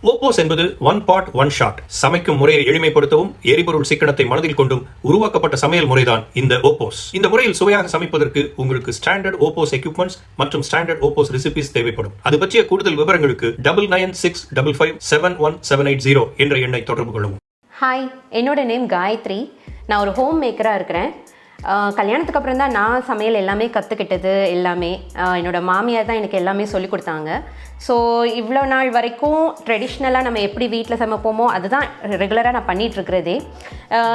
OPOS என்பது one pot one shot. சமைக்கும் முறையை எளிமைப்படுத்தவும் எரிபொருள் சிக்கனத்தை மனதில் கொண்டும் உருவாக்கப்பட்ட சமையல் முறைதான் இந்த OPOS. இந்த முறையில் சுவையாக சமைப்பதற்கு உங்களுக்கு ஸ்டாண்டர்ட் OPOS எக்யூப்மெண்ட்ஸ் மற்றும் ஸ்டாண்டர்ட் OPOS ரெசிபிஸ் தேவைப்படும். அது பற்றிய கூடுதல் விவரங்களுக்கு 9965557180 என்ற எண்ணை தொடர்பு கொள்ளவும். ஹாய், என்னோட நேம் காயத்ரி. நான் ஒரு ஹோம் மேக்கராக இருக்கிறேன். கல்யாணத்துக்கு அப்புறம் தான் நான் சமையல் எல்லாமே கற்றுக்கிட்டது. எல்லாமே என்னோடய மாமியார் தான் எனக்கு எல்லாமே சொல்லி கொடுத்தாங்க. ஸோ இவ்வளோ நாள் வரைக்கும் ட்ரெடிஷ்னலாக நம்ம எப்படி வீட்டில் சமைப்போமோ அதுதான் ரெகுலராக நான் பண்ணிகிட்ருக்கிறதே.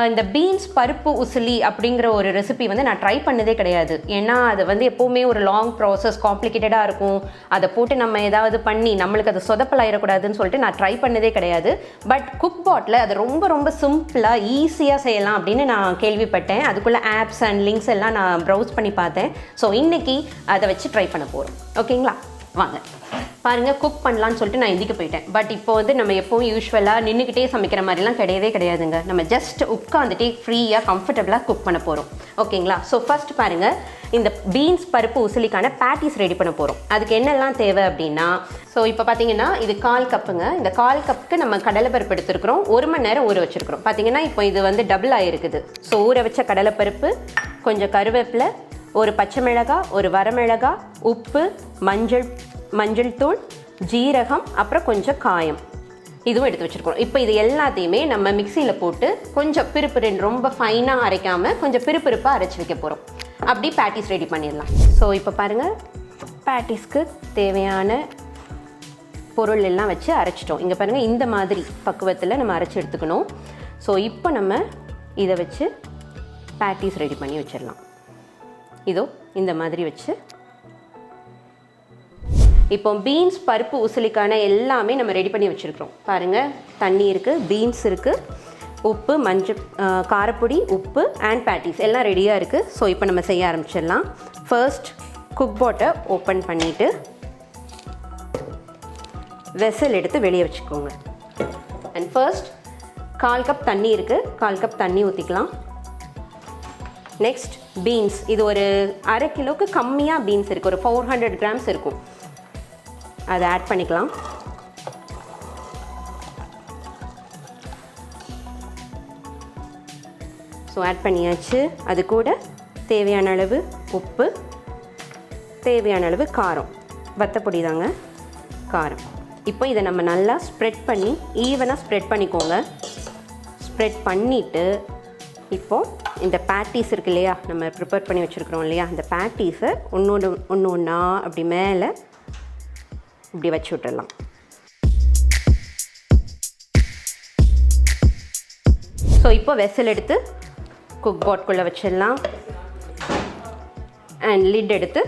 இந்த பீன்ஸ் பருப்பு உசிலி அப்படிங்கிற ஒரு ரெசிபி வந்து நான் ட்ரை பண்ணதே கிடையாது. ஏன்னா அது வந்து எப்போவுமே ஒரு லாங் ப்ராசஸ், காம்ப்ளிகேட்டடாக இருக்கும். அதை போட்டு நம்ம ஏதாவது பண்ணி நம்மளுக்கு அது சொதப்பலாயிடக்கூடாதுன்னு சொல்லிட்டு நான் ட்ரை பண்ணதே கிடையாது. பட் குக் பாட்டில் அது ரொம்ப ரொம்ப சிம்பிளாக ஈஸியாக செய்யலாம் அப்படின்னு நான் கேள்விப்பட்டேன். அதுக்குள்ளே ஆப்ஸ் அண்ட் லிங்க்ஸ் எல்லாம் நான் ப்ரௌஸ் பண்ணி பார்த்தேன். ஸோ இன்றைக்கி அதை வச்சு ட்ரை பண்ண போகிறோம். ஓகேங்களா, வாங்க பாருங்கள். குக் பண்ணலான்னு சொல்லிட்டு நான் இதுக்கு போயிட்டேன். பட் இப்போ வந்து நம்ம எப்போவும் யூஸ்வலாக நின்றுக்கிட்டே சமைக்கிற மாதிரிலாம் கிடையாதுங்க. நம்ம ஜஸ்ட் உட்காந்துட்டே ஃப்ரீயாக கம்ஃபர்டபுளாக குக் பண்ண போகிறோம். ஓகேங்களா, ஸோ ஃபர்ஸ்ட் பாருங்கள், இந்த பீன்ஸ் பருப்பு உசிலிக்கான பேட்டிஸ் ரெடி பண்ண போகிறோம். அதுக்கு என்னெல்லாம் தேவை அப்படின்னா, ஸோ இப்போ பார்த்தீங்கன்னா இது 1/4 கப்புங்க. இந்த 1/4 கப்புக்கு நம்ம கடலைப்பருப்பு எடுத்துருக்குறோம். 1 மணி நேரம் ஊற வச்சுருக்கிறோம். பார்த்தீங்கன்னா இப்போ இது வந்து டபுள் ஆகிருக்குது. ஸோ ஊற வச்ச கடலைப்பருப்பு, கொஞ்சம் கருவேப்பிலை, ஒரு பச்சை மிளகாய், ஒரு வரமிளகாய், உப்பு, மஞ்சள் தூள், ஜீரகம், அப்புறம் கொஞ்சம் காயம், இதுவும் எடுத்து வச்சுருக்கோம். இப்போ இது எல்லாத்தையுமே நம்ம மிக்சியில் போட்டு கொஞ்சம் ரொம்ப ஃபைனாக அரைக்காமல் கொஞ்சம் பிறுப்பிறுப்பாக அரைச்சி வைக்க போகிறோம். அப்படி பேட்டிஸ் ரெடி பண்ணிடலாம். ஸோ இப்போ பாருங்கள், பேட்டிஸ்க்கு தேவையான பொருள் எல்லாம் வச்சு அரைச்சிட்டோம். இங்கே பாருங்கள், இந்த மாதிரி பக்குவத்தில் நம்ம அரைச்சி எடுத்துக்கணும். ஸோ இப்போ நம்ம இதை வச்சு பேட்டிஸ் ரெடி பண்ணி வச்சிடலாம். இதோ இந்த மாதிரி வச்சு இப்போ பீன்ஸ் பருப்பு உசிலிக்கான எல்லாமே நம்ம ரெடி பண்ணி வச்சுருக்கிறோம். பாருங்கள், தண்ணி இருக்குது, பீன்ஸ் இருக்குது, உப்பு, மஞ்சள், காரப்பொடி, உப்பு அண்ட் பேட்டிஸ் எல்லாம் ரெடியாக இருக்குது. ஸோ இப்போ நம்ம செய்ய ஆரம்பிச்சிடலாம். ஃபர்ஸ்ட் குக் பாட்டை ஓப்பன் பண்ணிவிட்டு வெசல் எடுத்து வெளியே வச்சுக்கோங்க. அண்ட் ஃபர்ஸ்ட் 1/4 கப் தண்ணி இருக்குது, 1/4 கப் தண்ணி ஊற்றிக்கலாம். நெக்ஸ்ட் பீன்ஸ், இது ஒரு 1/2 கிலோவுக்கு கம்மியாக பீன்ஸ் இருக்குது, ஒரு 400 கிராம்ஸ் இருக்கும். அதை ஆட் பண்ணிக்கலாம். ஸோ ஆட் பண்ணியாச்சு. அது கூட தேவையான அளவு உப்பு, தேவையான அளவு காரம், வத்தப்பொடி தாங்க காரம். இப்போ இதை நம்ம நல்லா ஸ்ப்ரெட் பண்ணி ஈவனாக ஸ்ப்ரெட் பண்ணிக்கோங்க. ஸ்ப்ரெட் பண்ணிவிட்டு இப்போது இந்த பேட்டிஸ் இருக்கு இல்லையா, நம்ம ப்ரிப்பேர் பண்ணி வச்சுருக்குறோம் இல்லையா, இந்த பேட்டிஸை ஒன்று ஒன்றா அப்படி மேலே இப்படி வச்சு விட்டுடலாம். ஸோ இப்போ வெசல் எடுத்து குக் பாட்குள்ளே வச்சிடலாம். அண்ட் லிட் எடுத்து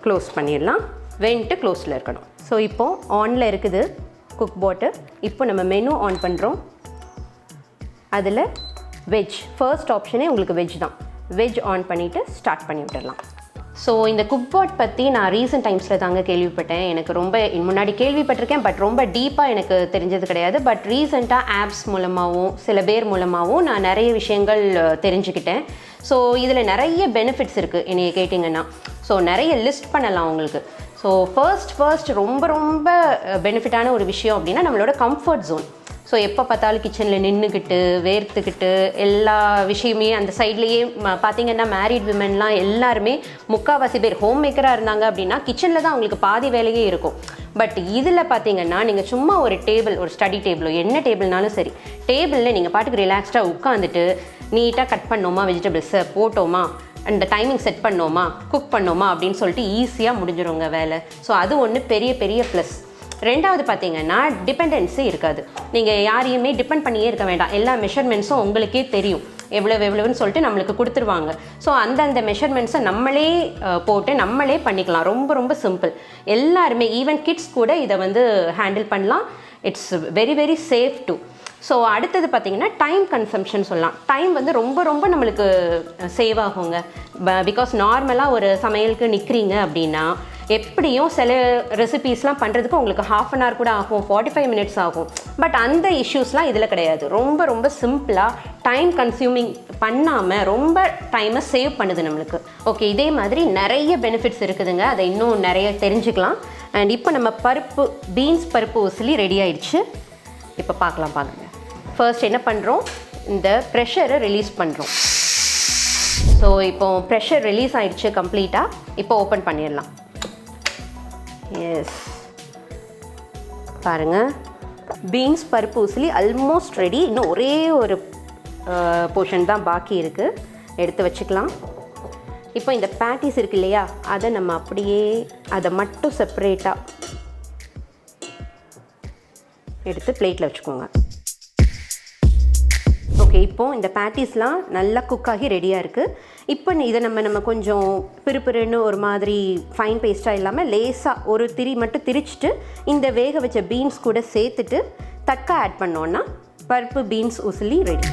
க்ளோஸ் பண்ணிடலாம். வென்ட்டு க்ளோஸில் இருக்கணும். ஸோ இப்போது ஆனில் இருக்குது குக் பாட்டு. இப்போ நம்ம மெனு ஆன் பண்ணுறோம். அதில் வெஜ், ஃபர்ஸ்ட் ஆப்ஷனே உங்களுக்கு வெஜ் தான். வெஜ் ஆன் பண்ணிவிட்டு ஸ்டார்ட் பண்ணி விட்டுடலாம். ஸோ இந்த குக் பாட் பற்றி நான் ரீசெண்ட் டைம்ஸில் தாங்க கேள்விப்பட்டேன். எனக்கு ரொம்ப முன்னாடி கேள்விப்பட்டிருக்கேன், பட் ரொம்ப டீப்பாக எனக்கு தெரிஞ்சது கிடையாது. பட் ரீசெண்டாக ஆப்ஸ் மூலமாகவும் சில பேர் மூலமாகவும் நான் நிறைய விஷயங்கள் தெரிஞ்சுக்கிட்டேன். ஸோ இதில் நிறைய பெனிஃபிட்ஸ் இருக்குது என்னைய கேட்டிங்கன்னா. ஸோ நிறைய லிஸ்ட் பண்ணலாம் உங்களுக்கு. ஸோ ஃபர்ஸ்ட் ரொம்ப ரொம்ப பெனிஃபிட்டான ஒரு விஷயம் அப்படின்னா நம்மளோட கம்ஃபர்ட் ஜோன். ஸோ எப்போ பார்த்தாலும் கிச்சனில் நின்றுக்கிட்டு வேர்த்துக்கிட்டு எல்லா விஷயமே அந்த சைட்லேயே பார்த்திங்கன்னா மேரிட் விமென்லாம் எல்லாருமே முக்கால்வாசி பேர் ஹோம் மேக்கராக இருந்தாங்க அப்படின்னா கிச்சனில் தான் அவங்களுக்கு பாதி வேலையே இருக்கும். பட் இதில் பார்த்திங்கன்னா நீங்கள் சும்மா ஒரு டேபிள், ஒரு ஸ்டடி டேபிளோ என்ன டேபிள்னாலும் சரி, டேபிளில் நீங்கள் பாட்டுக்கு ரிலாக்ஸ்டாக உட்காந்துட்டு நீட்டாக கட் பண்ணோமா, வெஜிடபிள்ஸை போட்டோமா, அந்த டைமிங் செட் பண்ணோமா, குக் பண்ணோமா அப்படின்னு சொல்லிட்டு ஈஸியாக முடிஞ்சிடுங்க வேலை. ஸோ அது ஒன்று பெரிய ப்ளஸ். ரெண்டாவது பார்த்தீங்கன்னா டிபெண்டன்ஸே இருக்காது. நீங்கள் யாரையுமே டிபெண்ட் பண்ணியே இருக்க வேண்டாம். எல்லா மெஷர்மெண்ட்ஸும் உங்களுக்கே தெரியும், எவ்வளவுன்னு சொல்லிட்டு நம்மளுக்கு கொடுத்துருவாங்க. ஸோ அந்தந்த மெஷர்மெண்ட்ஸை நம்மளே போட்டு நம்மளே பண்ணிக்கலாம். ரொம்ப சிம்பிள். எல்லாருமே ஈவன் கிட்ஸ் கூட இதை வந்து ஹேண்டில் பண்ணலாம். It's very safe to. So அடுத்தது பார்த்திங்கன்னா டைம் கன்சம்ஷன் சொல்லலாம். டைம் வந்து ரொம்ப நம்மளுக்கு சேவ் ஆகுங்க. பிகாஸ் நார்மலாக ஒரு சமையலுக்கு நிற்கிறீங்க அப்படின்னா எப்படியும் சில ரெசிபீஸ்லாம் பண்ணுறதுக்கு உங்களுக்கு 1/2 hour கூட ஆகும், 45 minutes ஆகும். பட் அந்த இஷ்யூஸ்லாம் இதில் கிடையாது. ரொம்ப சிம்பிளாக டைம் கன்சியூமிங் பண்ணாமல் ரொம்ப டைமை சேவ் பண்ணுது நம்மளுக்கு. ஓகே, இதே மாதிரி நிறைய பெனிஃபிட்ஸ் இருக்குதுங்க. அதை இன்னும் நிறைய தெரிஞ்சுக்கலாம். அண்ட் இப்போ நம்ம பீன்ஸ் பருப்பு உசிலி ரெடி ஆயிடுச்சு. இப்போ பார்க்கலாம் பாருங்க. ஃபர்ஸ்ட் என்ன பண்ணுறோம், இந்த ப்ரெஷரை ரிலீஸ் பண்ணுறோம். ஸோ இப்போ ப்ரெஷர் ரிலீஸ் ஆயிடுச்சு கம்ப்ளீட்டாக. இப்போ ஓப்பன் பண்ணிடலாம். எஸ், பாருங்கள், பீன்ஸ் பருப்பு உசிலி ஆல்மோஸ்ட் ரெடி. இன்னும் ஒரே ஒரு போர்ஷன் தான் பாக்கி இருக்குது, எடுத்து வச்சுக்கலாம். இப்போ இந்த பேட்டிஸ் இருக்கு இல்லையா, அதை நம்ம அப்படியே அதை மட்டும் செப்பரேட்டாக எடுத்து பிளேட்டில் வச்சுக்கோங்க. ஓகே, இப்போது இந்த பேட்டிஸ்லாம் நல்லா குக் ஆகி ரெடியாக இருக்குது. இப்போ இதை நம்ம கொஞ்சம் பிறுபிறுன்னு ஒரு மாதிரி ஃபைன் பேஸ்ட்டாக இல்லாமல் லேசாக ஒரு திரி மட்டும் திரிச்சிட்டு இந்த வேக வச்ச பீன்ஸ் கூட சேர்த்துட்டு தட்கா ஆட் பண்ணோன்னா பருப்பு பீன்ஸ் உசிலி ரெடி.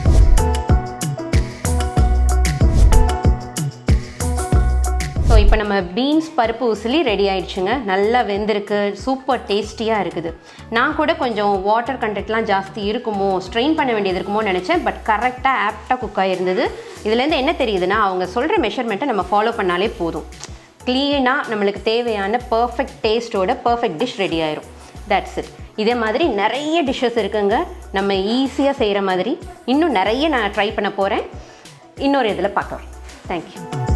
ஸோ இப்போ நம்ம பீன்ஸ் பருப்பு உசிலி ரெடி ஆயிடுச்சுங்க. நல்லா வெந்திருக்கு, சூப்பர் டேஸ்டியாக இருக்குது. நான் கூட கொஞ்சம் வாட்டர் கண்டென்ட்லாம் ஜாஸ்தி இருக்குமோ, ஸ்ட்ரெயின் பண்ண வேண்டியது இருக்குமோ நினச்சேன். பட் கரெக்டாக ஆப்டாக குக் ஆகிருந்தது. இதுலேருந்து என்ன தெரியுதுன்னா, அவங்க சொல்கிற மெஷர்மெண்ட்டை நம்ம ஃபாலோ பண்ணாலே போதும், க்ளீனாக நம்மளுக்கு தேவையான பர்ஃபெக்ட் டேஸ்ட்டோட பர்ஃபெக்ட் டிஷ் ரெடி ஆயிரும். That's it. இதே மாதிரி நிறைய டிஷ்ஷஸ் இருக்குங்க நம்ம ஈஸியாக செய்கிற மாதிரி. இன்னும் நிறைய நான் ட்ரை பண்ண போகிறேன். இன்னொரு இதில் பார்க்கலாம். தேங்க்யூ.